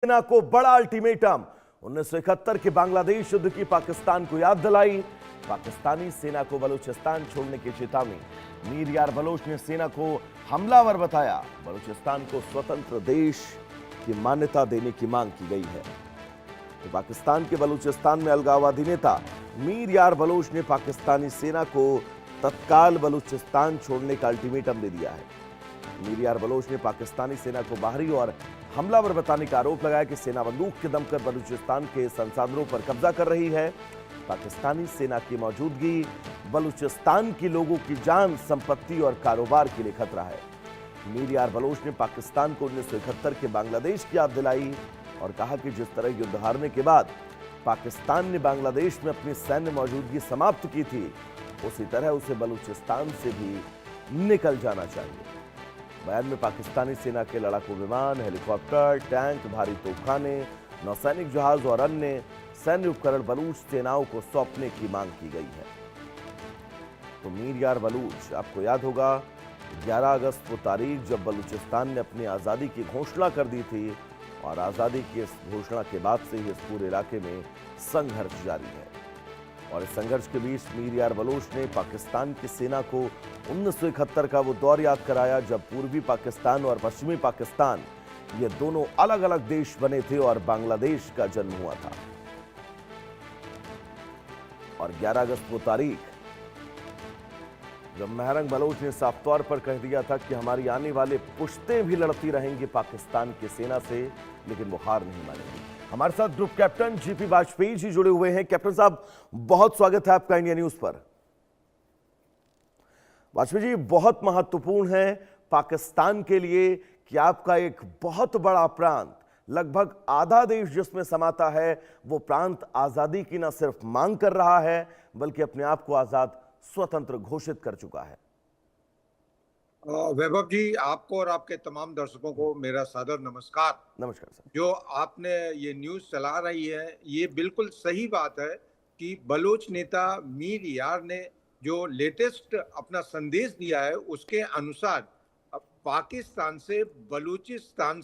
सेना को बड़ा अल्टीमेटम। 1971 के बांग्लादेश युद्ध की पाकिस्तान को याद दिलाई। पाकिस्तानी सेना को बलूचिस्तान छोड़ने की चेतावनी। मीर यार बलोच ने सेना को हमलावर बताया। बलूचिस्तान को स्वतंत्र देश की मान्यता देने की मांग की गई है। तो पाकिस्तान के बलूचिस्तान में अलगाववादी नेता मीर यार बलोच ने पाकिस्तानी सेना को तत्काल बलूचिस्तान छोड़ने का अल्टीमेटम दे दिया है। मीर यार बलोच ने पाकिस्तानी सेना को बाहरी और हमलावर बताने का आरोप लगाया कि सेना बंदूक के दम पर बलूचिस्तान के संसाधनों पर कब्जा कर रही है। पाकिस्तानी सेना की मौजूदगी बलूचिस्तान के लोगों की जान, संपत्ति और कारोबार के लिए खतरा है। मीर यार बलोच ने पाकिस्तान को 1971 के बांग्लादेश की याद दिलाई और कहा कि जिस तरह युद्ध हारने के बाद पाकिस्तान ने बांग्लादेश में अपनी सैन्य मौजूदगी समाप्त की थी, उसी तरह उसे बलूचिस्तान से भी निकल जाना चाहिए। बयान में पाकिस्तानी सेना के लड़ाकू विमान, हेलीकॉप्टर, टैंक, भारी तोपखाने, नौसैनिक जहाज और अन्य सैन्य उपकरण बलूच सेनाओं को सौंपने की मांग की गई है। तो मीर यार बलूच, आपको याद होगा 11 अगस्त वो तारीख जब बलूचिस्तान ने अपनी आज़ादी की घोषणा कर दी थी और आज़ादी की इस घोषणा के बाद से ही इस पूरे इलाके में संघर्ष जारी है। और इस संघर्ष के बीच मीर यार बलोच ने पाकिस्तान की सेना को 1971 का वो दौर याद कराया जब पूर्वी पाकिस्तान और पश्चिमी पाकिस्तान ये दोनों अलग अलग देश बने थे और बांग्लादेश का जन्म हुआ था। और 11 अगस्त वो तारीख जब महरंग बलोच ने साफ तौर पर कह दिया था कि हमारी आने वाले पुश्तें भी लड़ती रहेंगी पाकिस्तान की सेना से, लेकिन वो हार नहीं मानेंगी। हमारे साथ group captain GP Vajpayee ji जुड़े हुए हैं। कैप्टन साहब, बहुत स्वागत है आपका इंडिया न्यूज पर। वाजपेयी जी, बहुत महत्वपूर्ण है पाकिस्तान के लिए कि आपका एक बहुत बड़ा प्रांत, लगभग आधा देश जिसमें समाता है, वो प्रांत आजादी की न सिर्फ मांग कर रहा है बल्कि अपने आप को आजाद स्वतंत्र घोषित कर चुका है। वैभव जी, आपको और आपके तमाम दर्शकों को मेरा सादर नमस्कार। नमस्कार सर। जो आपने ये न्यूज़ चला रही है, ये बिल्कुल सही बात है कि बलोच नेता मीर यार ने जो लेटेस्ट अपना संदेश दिया है, उसके अनुसार अब पाकिस्तान से बलूचिस्तान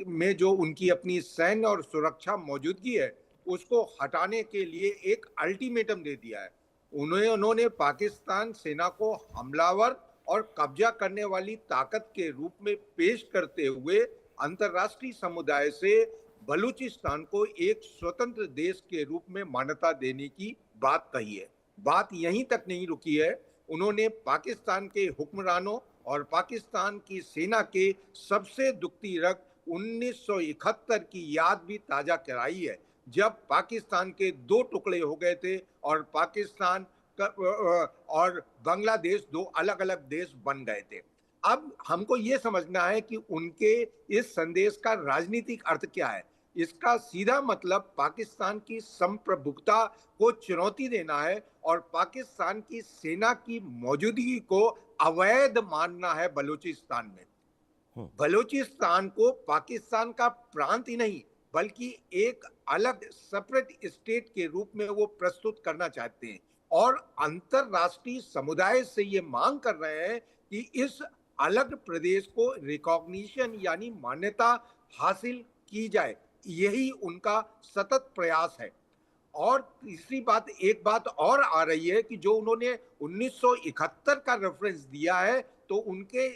में जो उनकी अपनी सैन्य और सुरक्षा मौजूदगी है, उसको हटाने के लिए एक अल्टीमेटम दे दिया है। उन्होंने पाकिस्तान सेना को हमलावर और कब्जा करने वाली ताकत के रूप में पेश करते हुए अंतर्राष्ट्रीय समुदाय से बलूचिस्तान को एक स्वतंत्र देश के रूप में मान्यता देने की बात कही है। बात यहीं तक नहीं रुकी है, उन्होंने पाकिस्तान के हुक्मरानों और पाकिस्तान की सेना के सबसे दुखती रग 1971 की याद भी ताजा कराई है, जब पाकिस्तान के दो टुकड़े हो गए थे और पाकिस्तान और बांग्लादेश दो अलग अलग देश बन गए थे। अब हमको ये समझना है कि उनके इस संदेश का राजनीतिक अर्थ क्या है। इसका सीधा मतलब पाकिस्तान की संप्रभुता को चुनौती देना है और पाकिस्तान की सेना की मौजूदगी को अवैध मानना है बलूचिस्तान में। बलूचिस्तान को पाकिस्तान का प्रांत ही नहीं बल्कि एक अलग सेपरेट स्टेट के रूप में वो प्रस्तुत करना चाहते हैं और अंतरराष्ट्रीय समुदाय से ये मांग कर रहे हैं कि इस अलग प्रदेश को रिकॉग्निशन यानी मान्यता हासिल की जाए। यही उनका सतत प्रयास है। और तीसरी बात, एक बात और आ रही है कि जो उन्होंने 1971 का रेफरेंस दिया है, तो उनके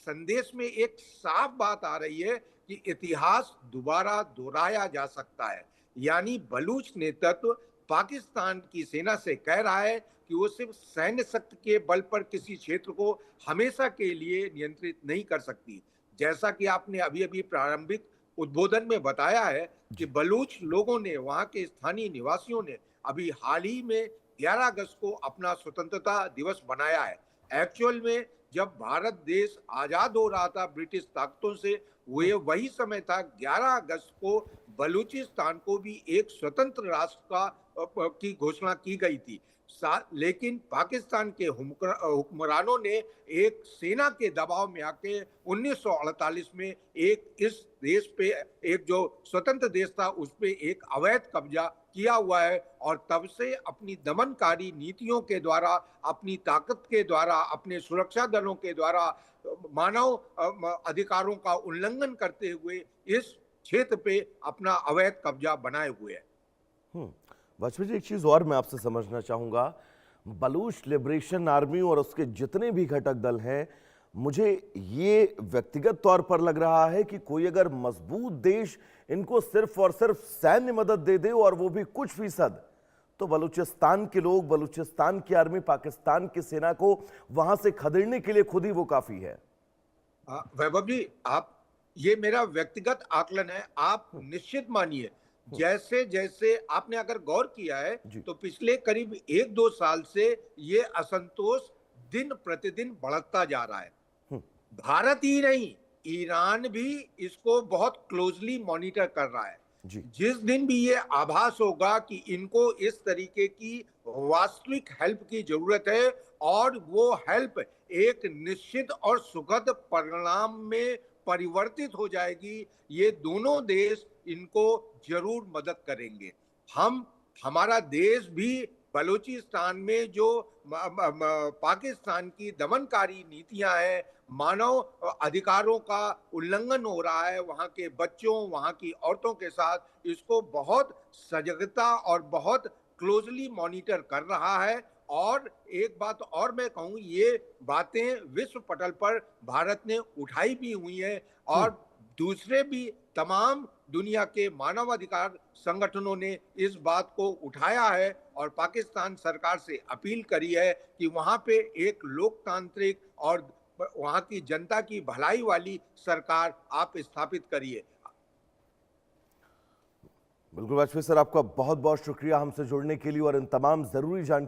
संदेश में एक साफ बात आ रही है कि इतिहास दोबारा दोहराया जा सकता है। यानी बलूच नेतृत्व पाकिस्तान की सेना से कह रहा है कि वो सिर्फ सैन्य शक्ति के बल पर किसी क्षेत्र को हमेशा के लिए नियंत्रित नहीं कर सकती। जैसा कि आपने अभी अभी प्रारंभिक उद्बोधन में बताया है कि बलूच लोगों ने, वहां के स्थानीय निवासियों ने अभी हाल ही में 11 अगस्त को अपना स्वतंत्रता दिवस मनाया है। एक्चुअल में जब भारत देश आजाद हो रहा था ब्रिटिश ताकतों से, वो वही समय था 11 अगस्त को बलूचिस्तान को भी एक स्वतंत्र राष्ट्र की घोषणा की गई थी। लेकिन पाकिस्तान के हुक्मरानों ने एक सेना के दबाव में आके 1948 में एक इस देश पे, एक जो स्वतंत्र देश था उस पे एक अवैध कब्जा किया हुआ है और तब से अपनी दमनकारी नीतियों के द्वारा, अपनी ताकत के द्वारा, अपने सुरक्षा दलों के द्वारा मानव अधिकारों का उल्लंघन करते हुए इस क्षेत्र पे अपना अवैध कब्जा बनाए हुए है। वाजपेयी जी, एक चीज और मैं आपसे समझना चाहूंगा। बलूच लिबरेशन आर्मी और उसके जितने भी घटक दल हैं, मुझे ये व्यक्तिगत तौर पर लग रहा है कि कोई अगर मजबूत देश इनको सिर्फ और सिर्फ सैन्य मदद दे दे और वो भी कुछ फीसद, तो बलूचिस्तान के लोग, बलूचिस्तान की आर्मी पाकिस्तान की सेना को वहां से खदेड़ने के लिए खुद ही वो काफी है। वैभव जी, आप, ये मेरा व्यक्तिगत आकलन है, आप निश्चित मानिए, जैसे जैसे आपने अगर गौर किया है जी। तो पिछले करीब 1-2 साल से ये असंतोष दिन प्रतिदिन बढ़ता जा रहा है। भारत ही नहीं, ईरान भी इसको बहुत क्लोजली मॉनिटर कर रहा है। जी। जिस दिन भी ये आभास होगा कि इनको इस तरीके की वास्तविक हेल्प की जरूरत है और वो हेल्प एक निश्चित और सुखद परिणाम में परिवर्तित हो जाएगी, ये दोनों देश इनको जरूर मदद करेंगे। हमारा देश भी बलूचिस्तान में जो पाकिस्तान की दमनकारी नीतियां हैं, मानव अधिकारों का उल्लंघन हो रहा है वहां के बच्चों, वहां की औरतों के साथ, इसको बहुत सजगता और बहुत क्लोजली मॉनिटर कर रहा है। और एक बात और मैं कहूं, ये बातें विश्व पटल पर भारत ने उठाई भी हुई हैं और दूसरे भी तमाम दुनिया के मानवाधिकार संगठनों ने इस बात को उठाया है और पाकिस्तान सरकार से अपील करी है कि वहां पे एक लोकतांत्रिक और वहां की जनता की भलाई वाली सरकार आप स्थापित करिए। बिल्कुल वाजपेयी सर, आपका बहुत बहुत शुक्रिया हमसे जुड़ने के लिए और इन तमाम जरूरी जानकारी